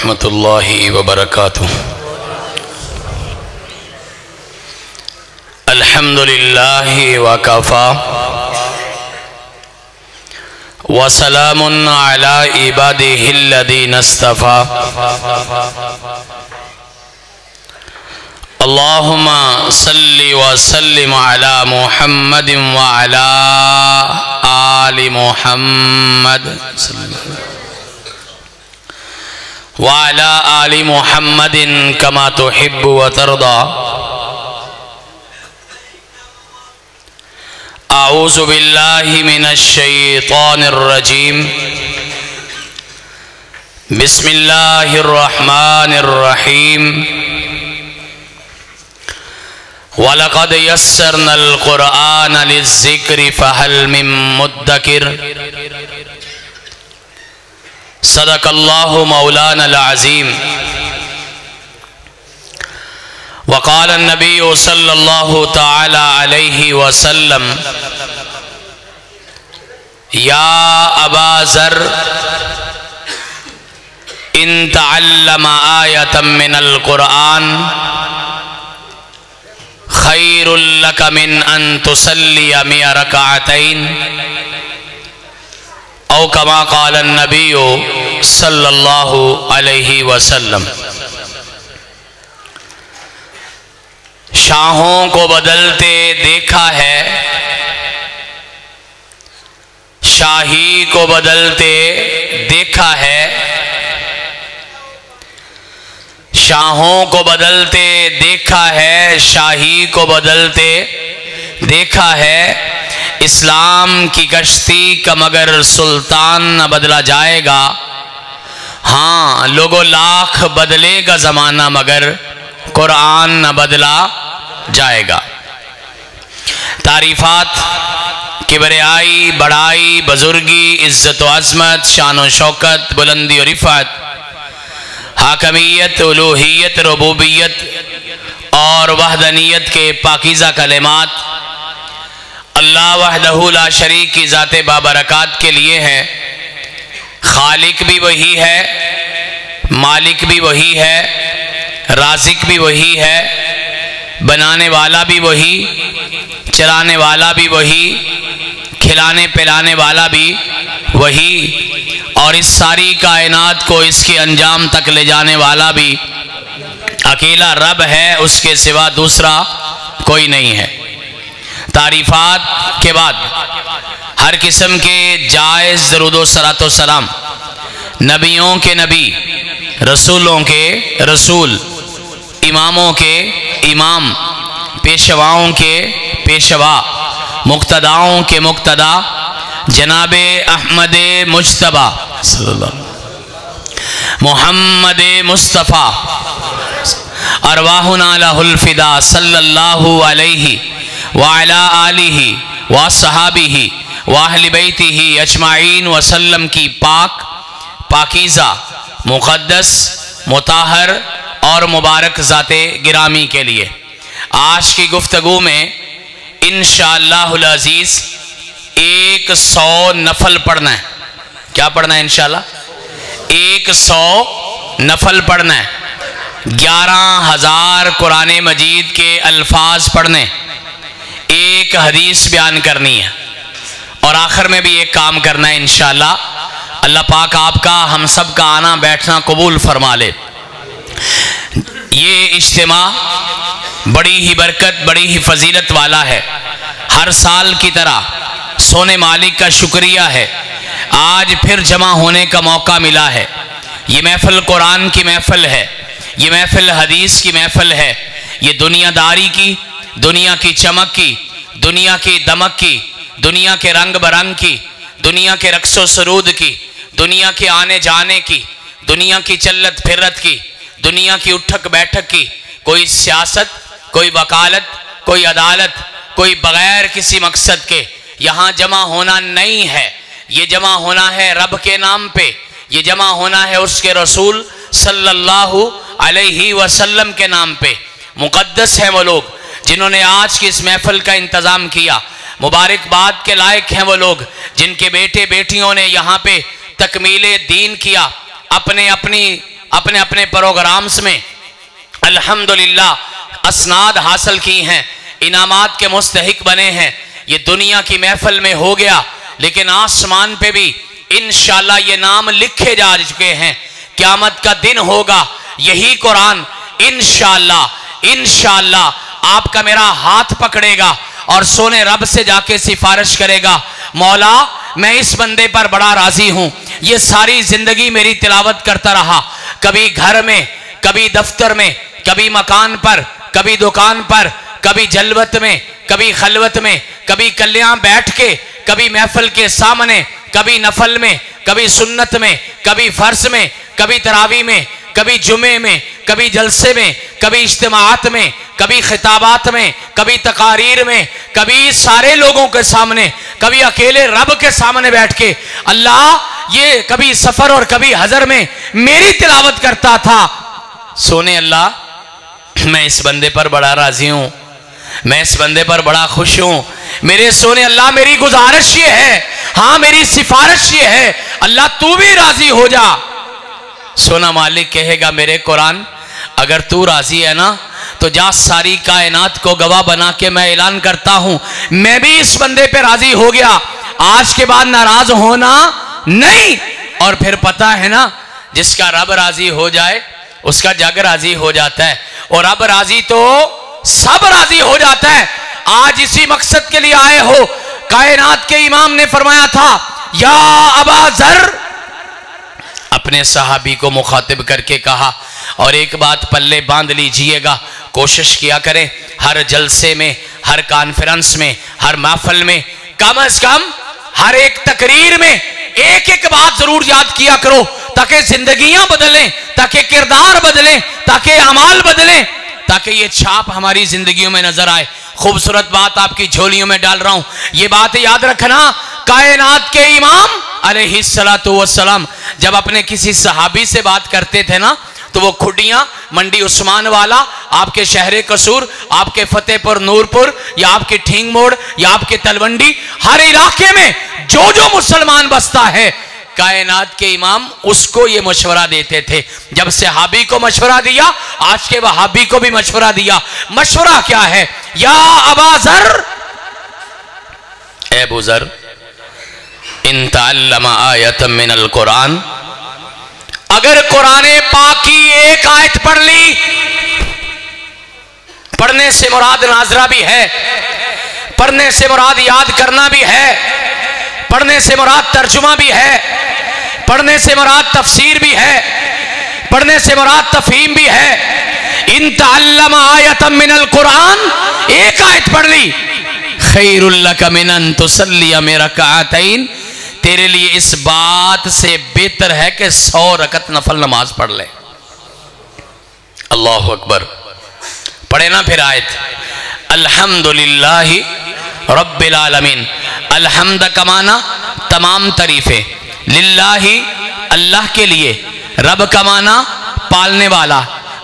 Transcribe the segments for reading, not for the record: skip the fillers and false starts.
वरहमतुल्लाहि वबरकातुह। अल्हम्दुलिल्लाहि वकफ़ा वसलामुन अला इबादिहिल्लज़ीना इस्तफ़ा। अल्लाहुम्मा सल्लि व सल्लिम अला मुहम्मदिन व अला आलि मुहम्मद व अला आलि मुहम्मदिन कमा तुहिब्बु व तर्दा। अऊज़ु बिल्लाहि मिनश शैतानिर रजीम। बिस्मिल्लाहिर रहमानिर रहीम। वलक़द यस्सरनल क़ुरआन लिज़्ज़िक्रि फ़हल मिन मुद्दकिर। सदक़ल्लाहु मौलानल अज़ीम। वक़ाल नबी सल्लल्लाहु तआला अलैहि वसल्लम या अबा ज़र इन तअल्लम आयतम मिनल क़ुरआन खैरुल लक मिन अन तुसल्लिय मिअ रकअतैन औ कमा क़ाल नबी सल्लल्लाहु अलैहि वसल्लम। शाहों को बदलते देखा है, शाही को बदलते देखा है, शाहों को बदलते देखा है, शाही को बदलते देखा है। इस्लाम की कश्ती का मगर सुल्तान न बदला जाएगा। हाँ, लोगों लाख बदलेगा ज़माना मगर कुरान न बदला जाएगा। तारीफ़ात, किबरियाई, बड़ाई, बुजुर्गी, इज़्ज़त व अज़मत, शान व शौकत, बुलंदी और रिफ़त, हाकमियत, उलूहियत, रुबूबियत और वहदनियत के पाकीज़ा कलिमात अल्लाह वहदहू ला शरीक की ज़ाते बाबरकात के लिए हैं। खालिक भी वही है, मालिक भी वही है, राज़िक भी वही है, बनाने वाला भी वही, चलाने वाला भी वही, खिलाने पिलाने वाला भी वही, और इस सारी कायनात को इसके अंजाम तक ले जाने वाला भी अकेला रब है, उसके सिवा दूसरा कोई नहीं है। तारीफ़ात के बाद हर किस्म के जायज़ दरूदो सलातो सलाम नबियों के नबी, रसूलों के रसूल, इमामों के इमाम, पेशवाओं के पेशवा, मुक्तदाओं के मुक्तदा, जनाबे अहमद मुज्तबा मोहम्मद मुस्तफ़ा अरवाहुना लहुल फ़िदा सल्लल्लाहु अलैहि व अला आलिहि व सहाबिहि व अहले बैतिहि अजमाइन वसल्लम की पाक, पाकीज़ा, मुक़द्दस, मुताहर और मुबारक ज़ाते गिरामी के लिए आज की गुफ्तगू में इंशाअल्लाहुल अज़ीज़ 100 नफल पढ़ना है। क्या पढ़ना है? इंशाअल्लाह 100 नफल पढ़ना है। 11,000 कुरान मजीद के अल्फाज पढ़ने, एक हदीस बयान करनी है और आखिर में भी एक काम करना है इंशाअल्लाह। अल्लाह पाक आपका हम सब का आना बैठना कबूल फरमा ले। ये इज्तिमा बड़ी ही बरकत, बड़ी ही फजीलत वाला है। हर साल की तरह सोने मालिक का शुक्रिया है, आज फिर जमा होने का मौका मिला है। ये महफिल कुरान की महफिल है, ये महफिल हदीस की महफिल है। ये दुनियादारी की, दुनिया की चमक की, दुनिया की दमक की, दुनिया के रंग बरंग की, दुनिया के रक्सो सरूद की, दुनिया के आने जाने की, दुनिया की चल्लत फिरत की, दुनिया की उठक बैठक की, कोई सियासत, कोई वकालत, कोई अदालत, कोई बगैर किसी मकसद के यहाँ जमा होना नहीं है। ये जमा होना है रब के नाम पे, ये जमा होना है उसके रसूल सल्लल्लाहु अलैहि वसल्लम के नाम पे। मुक़द्दस हैं वो लोग जिन्होंने आज की इस महफिल का इंतज़ाम किया। मुबारकबाद के लायक हैं वो लोग जिनके बेटे बेटियों ने यहाँ पे तकमीले दीन किया, अपने अपनी अपने अपने प्रोग्राम्स में अल्हम्दुलिल्लाह असनाद हासिल की हैं, इनामात के मुस्तहिक बने हैं। ये दुनिया की महफिल में हो गया, लेकिन आसमान पे भी इंशाअल्लाह ये नाम लिखे जा चुके हैं। क़यामत का दिन होगा, यही कुरान इंशाअल्लाह आपका मेरा हाथ पकड़ेगा और सोने रब से जाके सिफारिश करेगा, मौला मैं इस बंदे पर बड़ा राजी हूं, ये सारी जिंदगी मेरी तिलावत करता रहा, कभी घर में, कभी दफ्तर में, कभी मकान पर, कभी दुकान पर, कभी जलवत में, कभी खलवत में, कभी कल्याण बैठ के, कभी महफिल के सामने, कभी नफल में, कभी सुन्नत में, कभी फर्ज में, कभी तरावी में, कभी जुमे में, कभी जलसे में, कभी इज्तिमाआत में, कभी खिताबात में, कभी तकारीर में, कभी सारे लोगों के सामने, कभी अकेले रब के सामने बैठ के अल्लाह, ये कभी सफर और कभी हजर में मेरी तिलावत करता था। सोने अल्लाह मैं इस बंदे पर बड़ा राजी हूं, मैं इस बंदे पर बड़ा खुश हूं। मेरे सोने अल्लाह मेरी गुजारिश ये है, हाँ मेरी सिफारिश ये है, अल्लाह तू भी राजी हो जा। सोना मालिक कहेगा मेरे कुरान अगर तू राजी है ना तो जा सारी कायनात को गवाह बना के मैं ऐलान करता हूं मैं भी इस बंदे पे राजी हो गया, आज के बाद नाराज होना नहीं। और फिर पता है ना जिसका रब राजी हो जाए उसका जग राजी हो जाता है, और रब राजी तो सब राजी हो जाता है। आज इसी मकसद के लिए आए हो, कायनात के इमाम ने फरमाया था या अबा ज़र, अपने सहाबी को मुखातिब करके कहा, और एक बात पल्ले बांध लीजिएगा, कोशिश किया करें हर जलसे में, हर कॉन्फ्रेंस में, हर महफिल में, कम से कम हर एक तकरीर में एक एक बात जरूर याद किया करो, ताकि जिंदगियां बदलें, ताकि किरदार बदलें, ताकि अमाल बदलें, ताकि ये छाप हमारी जिंदगियों में नजर आए। खूबसूरत बात आपकी झोलियों में डाल रहा हूं, ये बात याद रखना। कायनात के इमाम अलैहिस्सलातु वस्सलाम जब अपने किसी सहाबी से बात करते थे ना, तो वो खुडियां, मंडी उस्मान वाला, आपके शहर कसूर, आपके फतेहपुर नूरपुर, या आपके ठींग मोड़, या आपके तलवंडी, हर इलाके में जो जो मुसलमान बसता है कायनात के इमाम उसको ये मशवरा देते थे। जब सहाबी को मशवरा दिया, आज के वहाबी को भी मशवरा दिया। मशवरा क्या है? या अबा ज़र, ए अबू ज़र, इन तअल्लमा आयतम मिनल कुरान, अगर कुरान पाक की एक आयत पढ़ ली, पढ़ने से मुराद नाजरा भी है, पढ़ने से मुराद याद करना भी है, पढ़ने से मुराद तर्जुमा भी है, पढ़ने से मुराद तफसीर भी है, पढ़ने से मुराद तफहीम भी है। इन तअल्लमा आयतम मिनल कुरान, एक आयत पढ़ ली, खैरुल लका मिन अन तुसल्लिया रकअतैन, तेरे लिए इस बात से बेहतर है कि 100 रकत नफल नमाज पढ़ ले। अल्लाहु अकबर। पढ़े ना फिर आयत, अल्हम्दुलिल्लाहि रब्बिल आलमीन। अल्हम्द का माना तमाम तारीफें, लिल्लाही अल्लाह के लिए, रब का माना पालने वाला,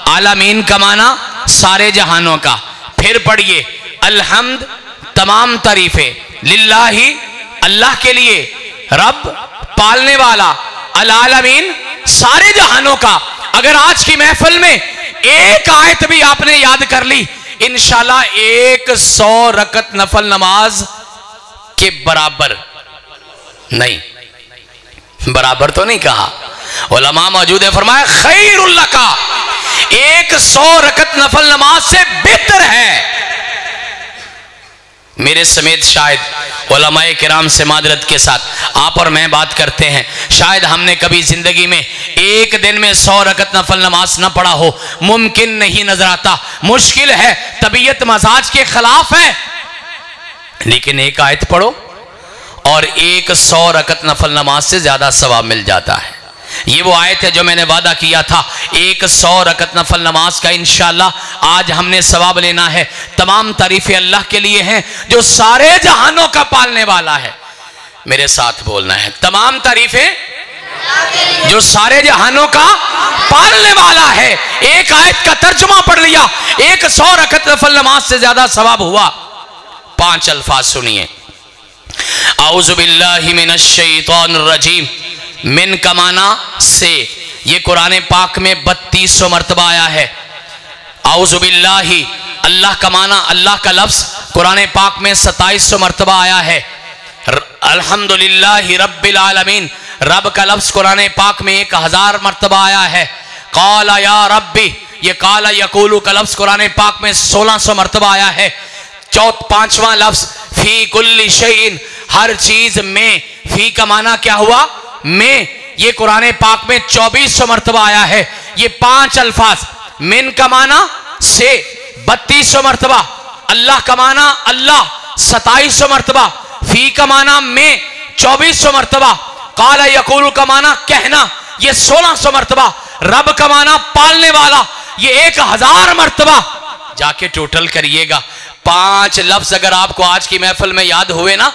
आलमीन का माना सारे जहानों का। फिर पढ़िए अल्हम्द तमाम तारीफें, लिल्लाही अल्लाह के लिए, रब पालने वाला, अल आलमीन सारे जहानों का। अगर आज की महफिल में एक आयत भी आपने याद कर ली, इंशाल्लाह 100 रकत नफल नमाज के बराबर नहीं, बराबर तो नहीं कहा, उलमा मौजूद है, फरमाया खैरुल लका, 100 रकत नफल नमाज से बेहतर है। मेरे समेत शायद उलमाए किराम से मादरत के साथ आप और मैं बात करते हैं, शायद हमने कभी जिंदगी में एक दिन में 100 रकत नफल नमाज न पढ़ा हो, मुमकिन नहीं नजर आता, मुश्किल है, तबीयत मजाज के खिलाफ है। लेकिन एक आयत पढ़ो और 100 रकत नफल नमाज से ज्यादा सवाब मिल जाता है। ये वो आयत है जो मैंने वादा किया था, 100 रकत नफल नमाज का इंशाअल्लाह आज हमने सवाब लेना है। तमाम तारीफें अल्लाह के लिए हैं जो सारे जहानों का पालने वाला है। मेरे साथ बोलना है, तमाम तारीफें जो सारे जहानों का पालने वाला है। एक आयत का तर्जुमा पढ़ लिया, 100 रकत नफल नमाज से ज्यादा सवाब हुआ। 5 अल्फाज सुनिए, औज़ु बिल्लाहि मिनश शैतानिर रजीम। मिन कमाना से, ये कुरान पाक में 3200 मरतबा आया है। आउज़ुबिल्लाही, अल्लाह का माना, अल्लाह का लफ्ज़ कुरान पाक में 2700 मरतबा आया है। अल्हम्दुलिल्लाहि रब्बिल आलमीन, रब का लफ्ज़ कुरान पाक में 1000 मरतबा आया है। काला या रब्बी, ये काला यकूलू का लफ्ज़ कुरान पाक में 1600 मरतबा आया है। पांचवा लफ्ज़ फी कुल्ली शैइन, हर चीज में, फी का माना क्या हुआ? में, ये कुरान पाक में 2400 मरतबा आया है। ये 5 अल्फाज, मिन का माना से 3200 मरतबा, अल्लाह का माना अल्लाह 2700 मरतबा, फी का माना में 2400 मरतबा, काला यकूलू का माना कहना, ये 1600 मरतबा, रब का माना पालने वाला, ये 1000 मरतबा। जाके टोटल करिएगा। 5 लफ्ज अगर आपको आज की महफिल में याद हुए ना,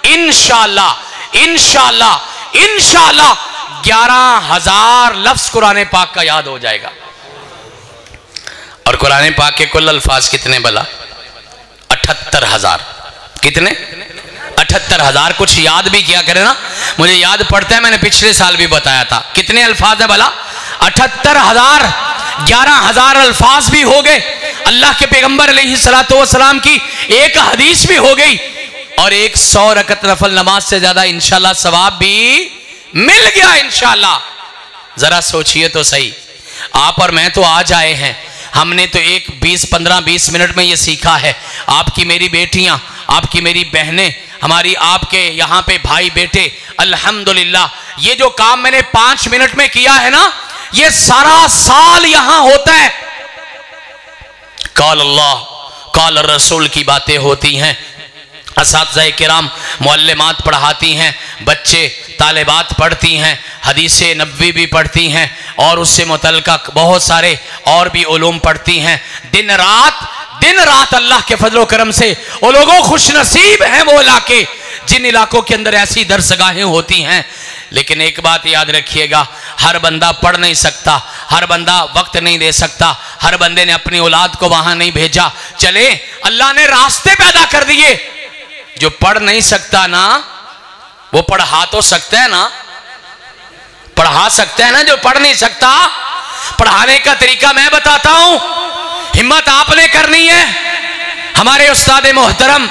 इंशाअल्लाह इंशाअल्लाह इंशाअल्लाह 11,000 लफ्ज कुरान पाक का याद हो जाएगा। और कुरान पाक के कुल अल्फाज कितने भला? 78,000। कितने? 78,000। कुछ याद भी किया करें ना, मुझे याद पड़ता है, मैंने पिछले साल भी बताया था। कितने अल्फाज है भला? 78,000। 11,000 अल्फाज भी हो गए। अल्लाह के पैगंबर अलैहिस्सलातु वस्सलाम की एक हदीस भी हो गई, और 100 रकत नफल नमाज से ज्यादा इंशाल्लाह सवाब भी मिल गया इंशाल्लाह। जरा सोचिए तो सही, आप और मैं तो आज आए हैं, हमने तो 15-20 मिनट में ये सीखा है। आपकी मेरी बेटियां, आपकी मेरी बहनें, हमारी आपके यहाँ पे भाई बेटे, अल्हम्दुलिल्लाह ये जो काम मैंने 5 मिनट में किया है ना, ये सारा साल यहां होता है। काल अल्लाह काल रसूल की बातें होती हैं, असातिज़ा किराम मुअल्लिमात पढ़ाती हैं, बच्चे तालिबात पढ़ती हैं, हदीसे नबवी भी पढ़ती हैं, और उससे मुतल्लिक़ बहुत सारे और भी उलूम पढ़ती हैं। दिन रात अल्लाह के फजलो करम से वो लोगों खुश नसीब हैं वो इलाके जिन इलाकों के अंदर ऐसी दरसगाहें होती हैं। लेकिन एक बात याद रखिएगा, हर बंदा पढ़ नहीं सकता, हर बंदा वक्त नहीं दे सकता, हर बंदे ने अपनी औलाद को वहां नहीं भेजा। चले, अल्लाह ने रास्ते पैदा कर दिए। जो पढ़ नहीं सकता ना, वो पढ़ा तो सकता है ना, पढ़ा सकता है ना। जो पढ़ नहीं सकता, पढ़ाने का तरीका मैं बताता हूं, हिम्मत आपने करनी है। हमारे उस्ताद मोहतरम,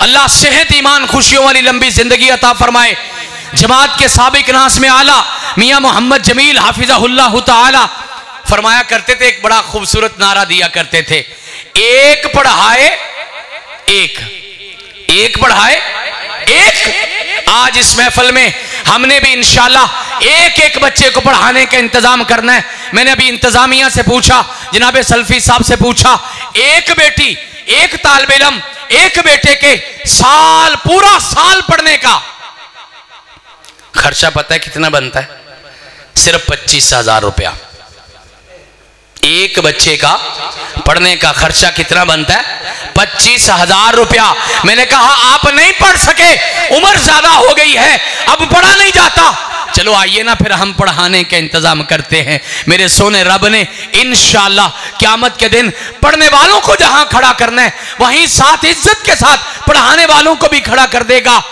अल्लाह सेहत ईमान खुशियों वाली लंबी जिंदगी अता फरमाए, जमात के साबिक नास में आला मियां मोहम्मद जमील हाफिज़हुल्लाह ताला फरमाया करते थे, एक बड़ा खूबसूरत नारा दिया करते थे, एक पढ़ाए एक, एक पढ़ाए एक। आज इस महफिल में हमने भी इंशाल्लाह एक एक बच्चे को पढ़ाने का इंतजाम करना है। मैंने अभी इंतजामिया से पूछा, जनाबे सल्फी साहब से पूछा, एक बेटी एक तालिब इल्म एक बेटे के साल, पूरा साल पढ़ने का खर्चा पता है कितना बनता है? सिर्फ 25,000 रुपया। एक बच्चे का पढ़ने का खर्चा कितना बनता है? 25,000 रुपया। मैंने कहा आप नहीं पढ़ सके, उम्र ज्यादा हो गई है, अब पढ़ा नहीं जाता, चलो आइए ना फिर हम पढ़ाने का इंतजाम करते हैं। मेरे सोने रब ने इंशाअल्लाह क़यामत के दिन पढ़ने वालों को जहां खड़ा करना है, वहीं साथ इज्जत के साथ पढ़ाने वालों को भी खड़ा कर देगा।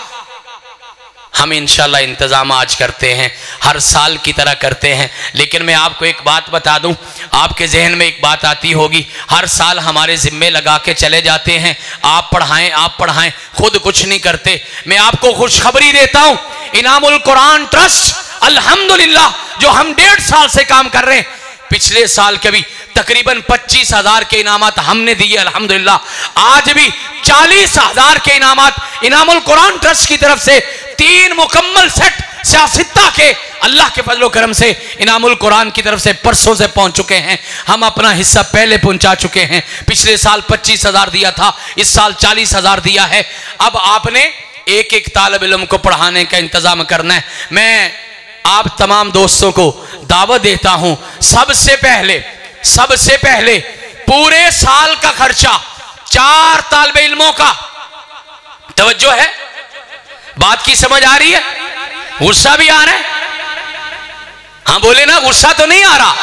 हम इंशाल्लाह इंतजाम आज करते हैं, हर साल की तरह करते हैं। लेकिन मैं आपको एक बात बता दूं, आपके जहन में एक बात आती होगी, हर साल हमारे जिम्मे लगा के चले जाते हैं, आप पढ़ाएं आप पढ़ाएं, खुद कुछ नहीं करते। मैं आपको खुशखबरी देता हूं, इनामुल कुरान ट्रस्ट अल्हम्दुलिल्लाह जो हम 1.5 साल से काम कर रहे हैं, पिछले साल के भी तकरीबन 25,000 के इनामात हमने दिए अल्हम्दुलिल्लाह। आज भी 40,000 के इनामात इनामुल कुरान ट्रस्ट की तरफ से 3 मुकम्मल सेट सियासत्ता के अल्लाह के फजलो करम से इनामुल कुरान की तरफ से परसों से पहुंच चुके हैं। हम अपना हिस्सा पहले पहुंचा चुके हैं। पिछले साल 25,000 दिया था, इस साल 40,000 दिया है। अब आपने एक एक तालिब इल्म को पढ़ाने का इंतजाम करना है। मैं आप तमाम दोस्तों को दावत देता हूं, सबसे पहले पूरे साल का खर्चा 4 तालिब इल्मों का, तवज्जो है, बात की समझ आ रही है? गुस्सा भी आ रहा है? हाँ बोले ना, गुस्सा तो नहीं आ रहा।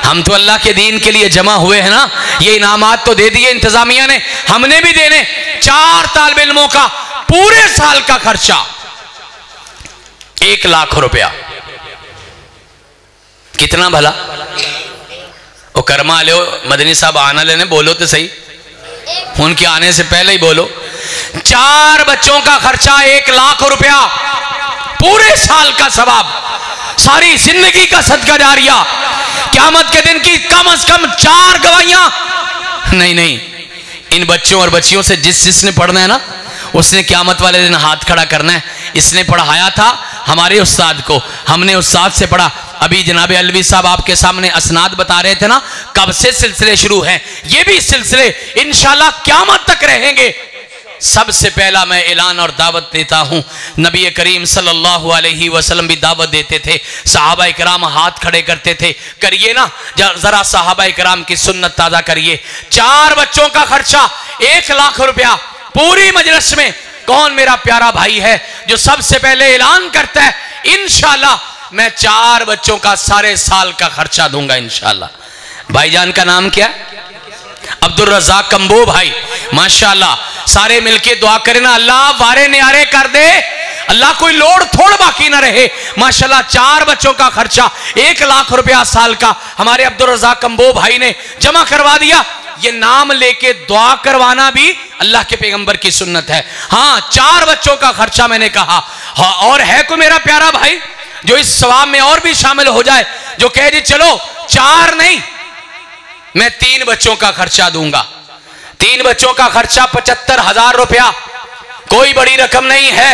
हम तो अल्लाह के दीन के लिए जमा हुए हैं ना, ये इनामात तो दे दिए इंतजामिया ने, हमने भी देने। 4 तालिब इल्मों का पूरे साल का खर्चा 1 लाख रुपया। कितना भला। वो कर्मा लो मदनी साहब आना लेने, बोलो तो सही, उनके आने से पहले ही बोलो। 4 बच्चों का खर्चा 1 लाख रुपया, पूरे साल का सवाब, सारी जिंदगी का सदका जारिया, क़यामत के दिन की कम से कम 4 गवाहियां। नहीं, इन बच्चों और बच्चियों से जिसने पढ़ना है ना, उसने क़यामत वाले दिन हाथ खड़ा करना है। इसने पढ़ाया था हमारे उस्ताद को, हमने उस्ताद से पढ़ा। अभी जनाब अलवी साहब आपके सामने असनाद बता रहे थे ना, कब से सिलसिले शुरू हैं। ये भी सिलसिले इंशाल्लाह क़यामत तक रहेंगे। सबसे पहला मैं ऐलान और दावत देता हूं, नबी करीम सल्लल्लाहु अलैहि वसल्लम भी दावत देते थे, सहाबा इकराम हाथ खड़े करते थे। करिए ना जरा सहाबा इकराम की सुन्नत ताज़ा करिए। 4 बच्चों का खर्चा 1 लाख रुपया, पूरी मजलिस में कौन मेरा प्यारा भाई है जो सबसे पहले ऐलान करता है इंशाल्लाह मैं 4 बच्चों का सारे साल का खर्चा दूंगा इंशाल्लाह। भाईजान का नाम क्या? अब्दुल रज़ाक कंबो भाई, माशाल्लाह। सारे मिलके दुआ करें ना, अल्लाह वारे न्यारे कर दे, अल्लाह कोई लोड थोड़ बाकी ना रहे। माशाल्लाह 4 बच्चों का खर्चा 1 लाख रुपया साल का हमारे अब्दुल रज़ाक कंबो भाई ने जमा करवा दिया। ये नाम लेके दुआ करवाना भी अल्लाह के पैगंबर की सुन्नत है। हाँ, 4 बच्चों का खर्चा मैंने कहा। हाँ, और है कोई मेरा प्यारा भाई जो इस सवाब में और भी शामिल हो जाए, जो कहे जी चलो 4 नहीं, मैं 3 बच्चों का खर्चा दूंगा। 3 बच्चों का खर्चा 75,000 रुपया, कोई बड़ी रकम नहीं है।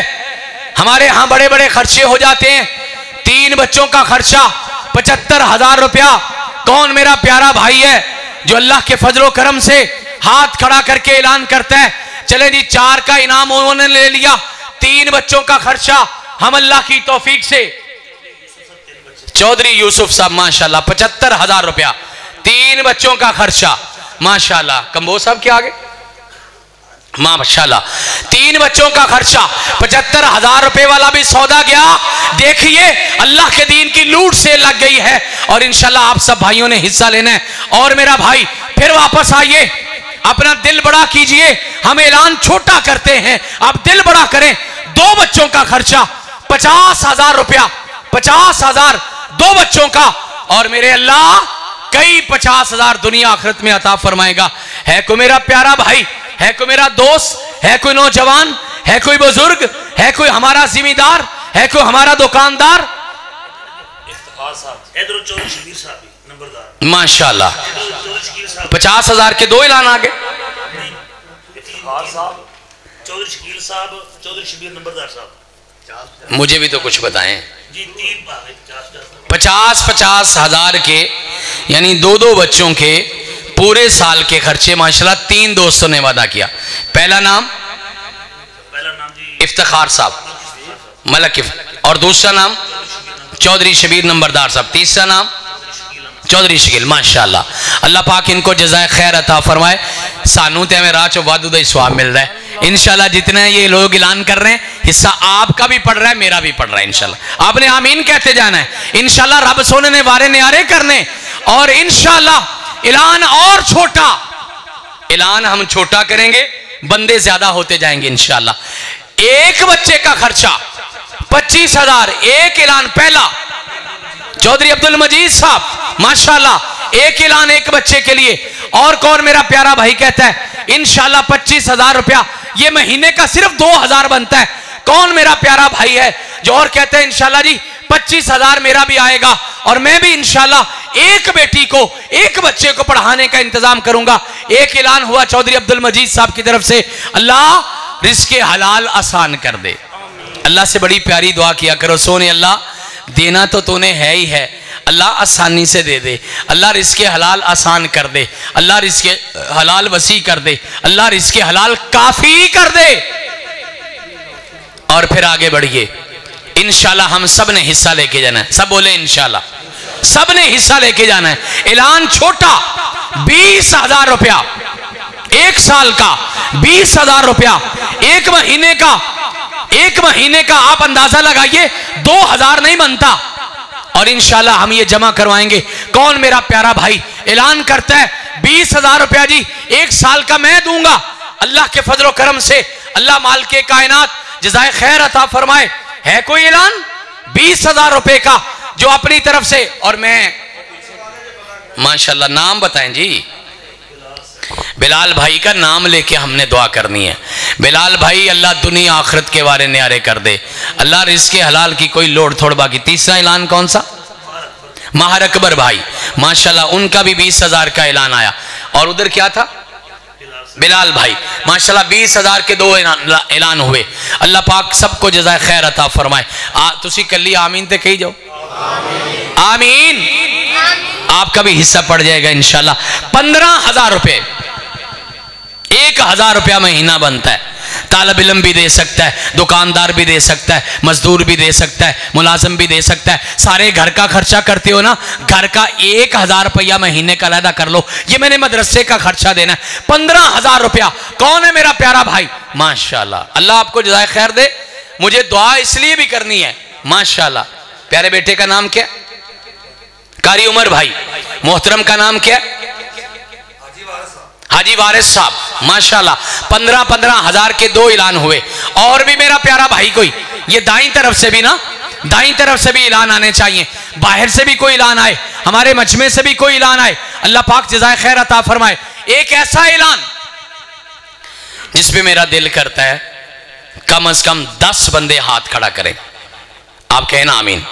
हमारे यहां बड़े बड़े खर्चे हो जाते हैं। 3 बच्चों का खर्चा 75,000 रुपया। कौन मेरा प्यारा भाई है जो अल्लाह के फजलो करम से हाथ खड़ा करके ऐलान करता है चले जी 4 का इनाम उन्होंने ले लिया, 3 बच्चों का खर्चा हम अल्लाह की तौफीक से चौधरी यूसुफ साहब माशाल्लाह 75,000 रुपया, 3 बच्चों का खर्चा माशाल्लाह। कंबो साहब क्या आगे माशाल्लाह 3 बच्चों का खर्चा 75,000 रुपए वाला भी सौदा गया। देखिए अल्लाह के दीन की लूट से लग गई है और इंशाल्लाह आप सब भाइयों ने हिस्सा लेना है। और मेरा भाई फिर वापस आइए, अपना दिल बड़ा कीजिए। हम ऐलान छोटा करते हैं, आप दिल बड़ा करें। 2 बच्चों का खर्चा 50,000 रुपया, 50,000 2 बच्चों का, और मेरे अल्लाह कई 50,000 दुनिया आखिरत में अता फरमाएगा। है कोई मेरा प्यारा भाई, है कोई मेरा दोस्त, है कोई नौजवान, है कोई बुजुर्ग, है कोई हमारा जिम्मेदार, है कोई हमारा दुकानदार? माशाल्लाह 50,000 के 2 ऐलान आ गए। मुझे भी तो कुछ बताएं। 50,000 के यानी 2 बच्चों के पूरे साल के खर्चे माशाल्लाह 3 दोस्तों ने वादा किया। पहला नाम इफ्तिखार साहब मलक, और दूसरा नाम चौधरी शबीर नंबरदार साहब, तीसरा नाम चौधरी शकील। माशाल्लाह अल्लाह पाक इनको जज़ाए खैर अता फरमाए। सानू ते हमें राह चो वादू दा स्वाब मिल रहा है इंशाल्लाह। जितने ये लोग ऐलान कर रहे हैं हिस्सा आपका भी पड़ रहा है, मेरा भी पड़ रहा है इंशाल्लाह। आपने आमीन कहते जाना है इंशाल्लाह। रब सोने ने वारे न्यारे करने और इंशाल्लाह ऐलान और छोटा, ऐलान हम छोटा करेंगे, बंदे ज्यादा होते जाएंगे इंशाल्लाह। 1 बच्चे का खर्चा 25,000, एक ऐलान पहला चौधरी अब्दुल मजीद साहब माशाल्लाह, एक ऐलान 1 बच्चे के लिए। और कौन मेरा प्यारा भाई कहता है इंशाल्लाह 25,000 रुपया, ये महीने का सिर्फ 2,000 बनता है। कौन मेरा प्यारा भाई है जो और कहता है इंशाल्लाह जी 25,000 मेरा भी आएगा और मैं भी इंशाल्लाह 1 बेटी को, 1 बच्चे को पढ़ाने का इंतजाम करूंगा। एक ऐलान हुआ चौधरी अब्दुल मजीद साहब की तरफ से, अल्लाह रिज़्क़े हलाल आसान कर दे। अल्लाह से बड़ी प्यारी दुआ किया करो, सोने अल्लाह देना तो तूने है ही है, अल्लाह आसानी से दे दे, अल्लाह रिज़्क़े हलाल आसान कर दे, अल्लाह रिज़्क़े हलाल वसी कर दे, अल्लाह रिज़्क़े हलाल काफी कर दे। और फिर आगे बढ़िए इंशाल्लाह। हम सब ने हिस्सा लेके जाना है, सब बोले इंशाल्लाह, सब ने हिस्सा लेके जाना है। ऐलान छोटा 20,000 रुपया 1 साल का, 20,000 रुपया 1 महीने का, 1 महीने का आप अंदाजा लगाइए 2,000 नहीं बनता। और इंशाल्लाह हम ये जमा करवाएंगे। कौन मेरा प्यारा भाई ऐलान करता है 20,000 रुपया जी 1 साल का मैं दूंगा, अल्लाह के फजलो करम से अल्लाह माल के कायनात जज़ाए खैर अता फरमाए। है कोई ऐलान 20,000 रुपए का जो अपनी तरफ से, और मैं माशाल्लाह, नाम बताएं जी। बिलाल भाई का नाम लेके हमने दुआ करनी है। बिलाल भाई, अल्लाह दुनिया आखिरत के वारे न्यारे कर दे, अल्लाह रिज़्क़ हलाल की कोई लोड़ थोड़ बाकी। तीसरा ऐलान कौन सा? माहर अकबर भाई, माशाल्लाह, उनका भी 20,000 का ऐलान आया। और उधर क्या था? बिलाल भाई, माशाल्लाह 20,000 के 2 ऐलान हुए। अल्लाह पाक सबको जज़ाए खैर अता फरमाए। तुसी कल्ली आमीन ते कही जाओ, आमीन। आपका भी हिस्सा पड़ जाएगा इंशाल्लाह। 15,000 रुपये, 1,000 रुपया महीना बनता है। तालिब इल्म भी दे सकता है, दुकानदार भी दे सकता है, मजदूर भी दे सकता है, मुलाजिम भी दे सकता है। सारे घर का खर्चा करते हो ना, घर का 1,000 रुपया महीने का अलग कर लो। ये मैंने मदरसे का खर्चा देना है, 15,000 रुपया। कौन है मेरा प्यारा भाई? माशाल्लाह, अल्लाह आपको जज़ाए खैर दे। मुझे दुआ इसलिए भी करनी है, माशाल्लाह। प्यारे बेटे का नाम क्या? कारी उमर भाई। मोहतरम का नाम क्या? हाजी वारिस साहब, माशाल्लाह। 15,000 के 2 ऐलान हुए। और भी मेरा प्यारा भाई कोई, ये दाईं तरफ से भी ना, दाईं तरफ से भी ऐलान आने चाहिए, बाहर से भी कोई ऐलान आए, हमारे मजमे से भी कोई ऐलान आए। अल्लाह पाक जज़ाए खैर अता फरमाए। एक ऐसा ऐलान जिसपे मेरा दिल करता है कम से कम 10 बंदे हाथ खड़ा करें। आप कहना आमीन।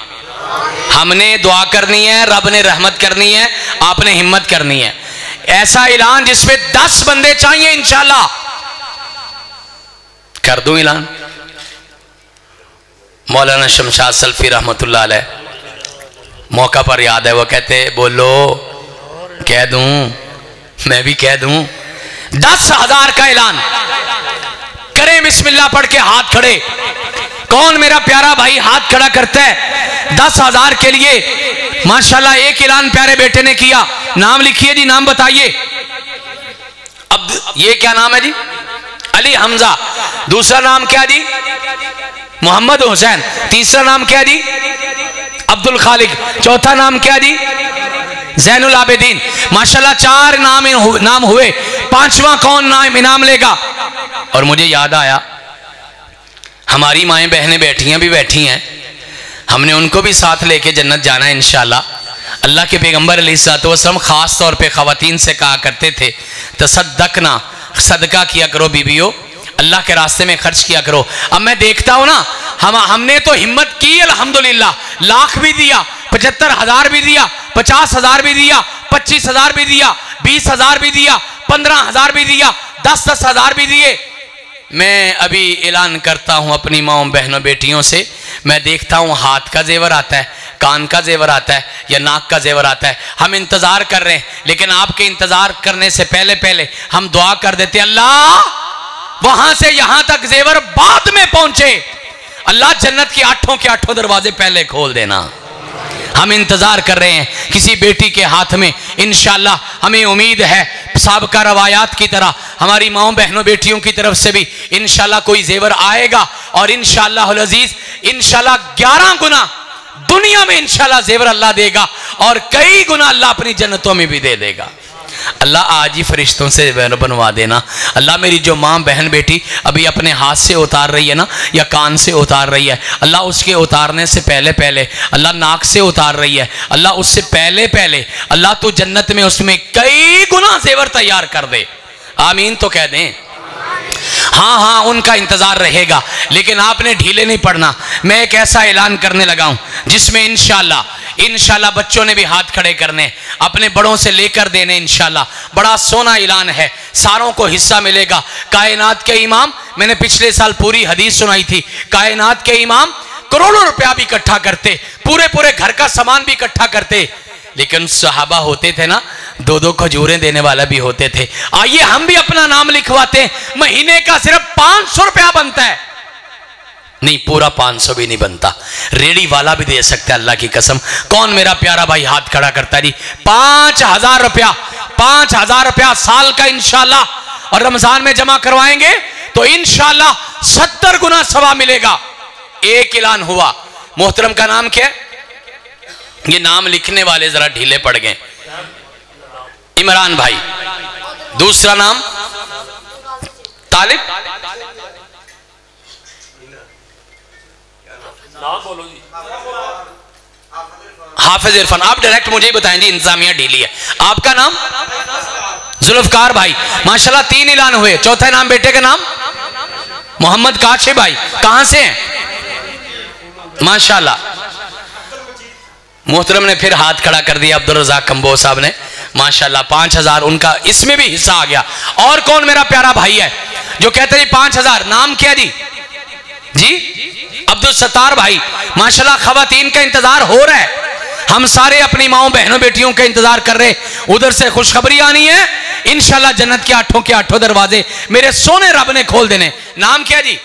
हमने दुआ करनी है, रब ने रहमत करनी है, आपने हिम्मत करनी है। ऐसा ऐलान जिसमें 10 बंदे चाहिए इंशाल्लाह। कर दूं ऐलान? मौलाना शमशाद सल्फी रहमतुल्लाह अलैह, मौका पर याद है, वो कहते बोलो, कह दूं, मैं भी कह दूं। 10,000 का ऐलान करें, बिस्मिल्लाह पढ़ के हाथ खड़े। कौन मेरा प्यारा भाई हाथ खड़ा करता है 10,000 के लिए? माशाल्लाह, एक ऐलान प्यारे बेटे ने किया। नाम लिखिए जी, नाम बताइए। अब ये क्या नाम है जी? अली हमजा। दूसरा नाम क्या जी? मोहम्मद हुसैन। तीसरा नाम क्या जी? अब्दुल खालिक। चौथा नाम क्या जी? जैनुल आबिदीन। माशाल्लाह 4 नाम हुए। 5वां कौन नाम इनाम लेगा? और मुझे याद आया, हमारी माएँ बहनें भी बैठी हैं, हमने उनको भी साथ लेके जन्नत जाना है इंशाल्लाह। अल्लाह के पैगंबर अलैहिस्सलाम ख़ास तौर पे ख़वातीन से कहा करते थे, तसद्दकना, सदका किया करो बीबियों, अल्लाह के रास्ते में खर्च किया करो। अब मैं देखता हूँ ना, हमने तो हिम्मत की अल्हम्दुलिल्लाह, लाख भी दिया, 75,000 भी दिया, 50,000 भी दिया, 25,000 भी दिया, 20,000 भी दिया, 15,000 भी दिया, 10,000 भी दिए। मैं अभी ऐलान करता हूँ अपनी माँओं बहनों बेटियों से, मैं देखता हूँ हाथ का जेवर आता है, कान का जेवर आता है या नाक का जेवर आता है। हम इंतज़ार कर रहे हैं, लेकिन आपके इंतज़ार करने से पहले हम दुआ कर देते, अल्लाह वहाँ से यहाँ तक जेवर बाद में पहुँचे, अल्लाह जन्नत के 8 के 8 दरवाजे पहले खोल देना। हम इंतज़ार कर रहे हैं किसी बेटी के हाथ में, इंशाल्लाह हमें उम्मीद है साबका रवायात की तरह हमारी माओ बहनों बेटियों की तरफ से भी इंशाल्लाह कोई जेवर आएगा। और इंशाल्लाह अज़ीज़, इंशाल्लाह 11 गुना दुनिया में इंशाल्लाह जेवर अल्लाह देगा और कई गुना अल्लाह अपनी जन्नतों में भी दे देगा। अल्लाह आज ही फरिश्तों से बनवा देना। अल्लाह मेरी जो माँ बहन बेटी अभी अपने हाथ से उतार रही है ना, या कान से उतार रही है, अल्लाह उसके उतारने से पहले अल्लाह नाक से उतार रही है, अल्लाह उससे पहले अल्लाह तो जन्नत में उसमें कई गुना जेवर तैयार कर दे। आमीन तो कह दें। हाँ, उनका इंतजार रहेगा, लेकिन आपने ढीले नहीं पड़ना। मैं एक ऐसा ऐलान करने लगा हूं जिसमें इंशाल्लाह बच्चों ने भी हाथ खड़े करने, अपने बड़ों से लेकर देने। इंशाल्लाह बड़ा सोना ऐलान है, सारों को हिस्सा मिलेगा। कायनात के इमाम, मैंने पिछले साल पूरी हदीस सुनाई थी, कायनात के इमाम करोड़ों रुपया भी इकट्ठा करते, पूरे घर का सामान भी इकट्ठा करते, लेकिन सहाबा होते थे ना, 2-2 खजूरें देने वाला भी होते थे। आइए हम भी अपना नाम लिखवाते हैं। महीने का सिर्फ 500 रुपया बनता है, नहीं पूरा 500 भी नहीं बनता, रेडी वाला भी दे सकता है, अल्लाह की कसम। कौन मेरा प्यारा भाई हाथ खड़ा करता है जी? 5,000 रुपया साल का इंशाल्लाह, और रमजान में जमा करवाएंगे तो इंशाल्लाह 70 गुना सवाब मिलेगा। एक ऐलान हुआ, मोहतरम का नाम क्या है? ये नाम लिखने वाले जरा ढीले पड़ गए। इमरान भाई। दूसरा नाम तालिब, नाम बोलो जी। हाफिज इरफान, आप डायरेक्ट मुझे ही बताएं जी, इंतजामिया ढीली है। आपका नाम? जुल्फकार भाई, माशाल्लाह 3 ऐलान हुए। चौथा नाम बेटे का नाम? मोहम्मद काशिफ भाई, कहां से हैं? माशाल्लाह। मोहतरम ने फिर हाथ खड़ा कर दिया, अब्दुल रज़ाक कंबो साहब ने, माशाल्लाह 5000 उनका इसमें भी हिस्सा आ गया। और कौन मेरा प्यारा भाई है जो कहते हैं 5000? नाम क्या जी? जी अब्दुल सत्तार भाई, माशाल्लाह खवातीन का इंतजार हो रहा है, हम सारे अपनी माओ बहनों बेटियों का इंतजार कर रहे। उधर से खुशखबरी आनी है, इंशाल्लाह जन्नत के 8 दरवाजे मेरे सोने रब ने खोल देने। नाम क्या जी?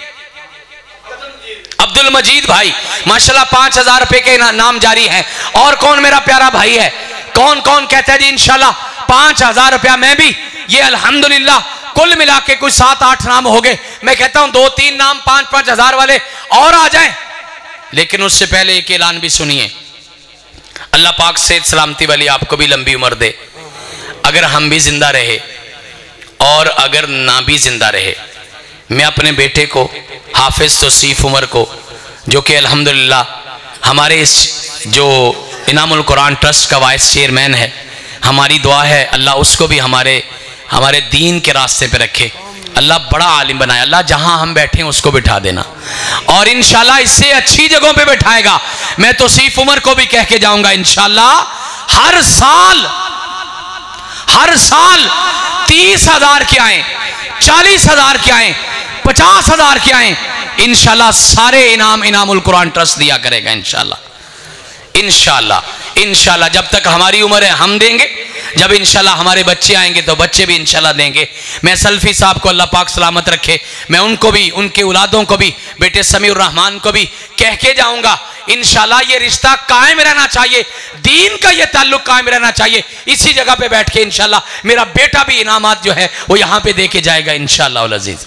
अब्दुल मजीद भाई, माशाल्लाह 5000 रुपए के नाम जारी है। और कौन मेरा प्यारा भाई है? कौन कौन कहता है जी इंशाल्लाह 5000 रुपया? मैं भी, ये अल्हम्दुलिल्लाह कुल मिला के कुछ 7-8 नाम हो गए। मैं कहता हूं 2-3 नाम 5-5 हजार वाले और आ जाएं। लेकिन उससे पहले एक ऐलान भी सुनिए, अल्लाह पाक सेहत सलामती वाली आपको भी लंबी उम्र दे। अगर हम भी जिंदा रहे और अगर ना भी जिंदा रहे, मैं अपने बेटे को हाफिज तौसीफ उमर को, जो कि अल्हम्दुलिल्लाह हमारे इस जो इनामुल कुरान ट्रस्ट का वाइस चेयरमैन है, हमारी दुआ है अल्लाह उसको भी हमारे दीन के रास्ते पे रखे, अल्लाह बड़ा आलिम बनाए, अल्लाह जहां हम बैठे हैं उसको बिठा देना और इंशाल्लाह इससे अच्छी जगहों पे बैठाएगा। मैं तौसीफ उमर को भी कह के जाऊंगा इंशाल्लाह हर साल 30,000 के आए, 40,000 के आए, 50,000 के आए, इंशाल्लाह सारे इनाम इनामुल कुरान ट्रस्ट दिया करेगा इंशाल्लाह। इंशाल्लाह जब तक हमारी उम्र है हम देंगे, जब इंशाल्लाह हमारे बच्चे आएंगे तो बच्चे भी इंशाल्लाह देंगे। मैं सल्फी साहब को अल्लाह पाक सलामत रखे, मैं उनको भी, उनके औलादों को भी, बेटे समीउर रहमान को भी कह के जाऊंगा इंशाल्लाह ये रिश्ता कायम रहना चाहिए, दीन का ये ताल्लुक कायम रहना चाहिए। इसी जगह पे बैठ के इंशाल्लाह मेरा बेटा भी इनामात जो है वो यहां पे दे के जाएगा इंशाल्लाह उल अजीज।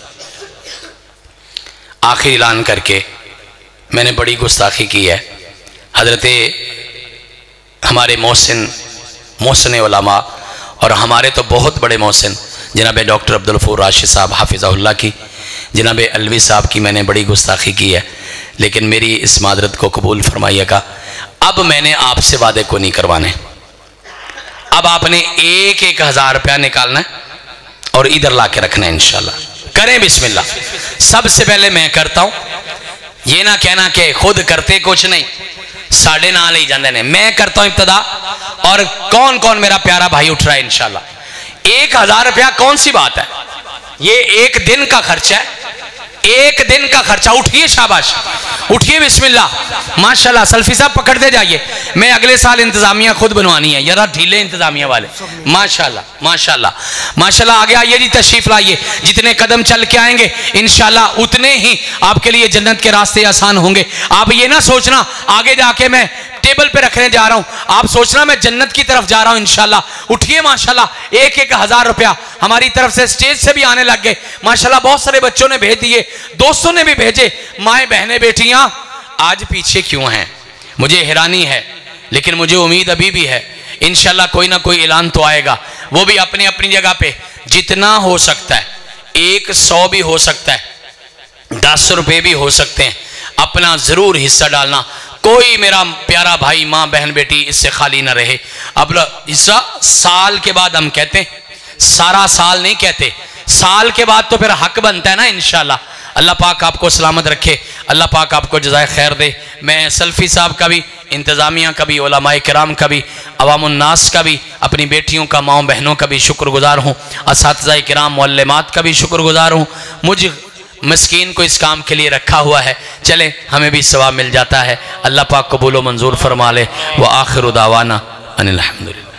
आखिर ऐलान करके मैंने बड़ी गुस्ताखी की है। हजरते हमारे मोहसिन उलमा और हमारे तो बहुत बड़े मोहसिन जनाब डॉक्टर अब्दुल गफूर राशिद साहब हाफिज़हुल्लाह की, जनाब अलवी साहब की मैंने बड़ी गुस्ताखी की है, लेकिन मेरी इस मादरत को कबूल फरमाइएगा। अब मैंने आपसे वादे को नहीं करवाने, अब आपने 1-1 हज़ार रुपया निकालना है और इधर ला के रखना है इंशाल्लाह। करें बिस्मिल्लाह। सबसे पहले मैं करता हूं, ये ना कहना कि खुद करते कुछ नहीं, साढ़े ना ले जाते ने, मैं करता हूं इब्तदा। और कौन कौन मेरा प्यारा भाई उठ रहा है इंशाल्लाह। 1,000 रुपया कौन सी बात है, ये 1 दिन का खर्चा है, 1 दिन का खर्चा। उठिए, शाबाश, उठिए, बिस्मिल्लाह, माशाल्लाह। सल्फी साहब पकड़ते जाइए, मैं अगले साल इंतजामिया खुद बनवानी है, जरा ढीले इंतजामिया वाले, माशाल्लाह माशाल्लाह माशाल्लाह। आगे आइए जी, तशरीफ लाइए, जितने कदम चल के आएंगे इंशाल्लाह उतने ही आपके लिए जन्नत के रास्ते आसान होंगे। आप ये ना सोचना आगे जाके मैं टेबल पे रखने जा रहा हूं, आप सोचना मैं जन्नत की तरफ जा रहा हूं इंशाल्लाह। उठिए, माशाल्लाह। 1-1 हज़ार रुपया हमारी तरफ से स्टेज से भी आने लग गए माशाल्लाह। बहुत सारे बच्चों ने भेज दिए, दोस्तों ने भी भेजे। माएँ बहनें बेटियां आज पीछे क्यों हैं, मुझे हैरानी है, लेकिन मुझे उम्मीद अभी भी है इंशाल्लाह कोई ना कोई ऐलान तो आएगा। वो भी अपनी अपनी जगह पे जितना हो सकता है, 100 भी हो सकता है, 10 रुपये भी हो सकते हैं, अपना जरूर हिस्सा डालना। कोई मेरा प्यारा भाई, माँ बहन बेटी इससे खाली ना रहे। अपना हिस्सा साल के बाद हम कहते हैं, सारा साल नहीं कहते, साल के बाद तो फिर हक बनता है ना इंशाल्लाह। अल्लाह पाक आपको सलामत रखे, अल्लाह पाक आपको जज़ाए खैर दे। मैं सल्फी साहब का भी, इंतज़ामिया का भी, उलमाए किराम का भी, अवामुन्नास का भी, अपनी बेटियों का, माँ बहनों का भी शुक्रगुजार हूँ, असातिज़ाए किराम मुअल्लिमात का भी शुक्रगुजार हूँ। मुझ मस्कीन को इस काम के लिए रखा हुआ है, चले हमें भी सवाब मिल जाता है। अल्लाह पाक कबूल व मंजूर फरमा ले। व आखिर दावाना अनिल हम्दुलिल्लाह।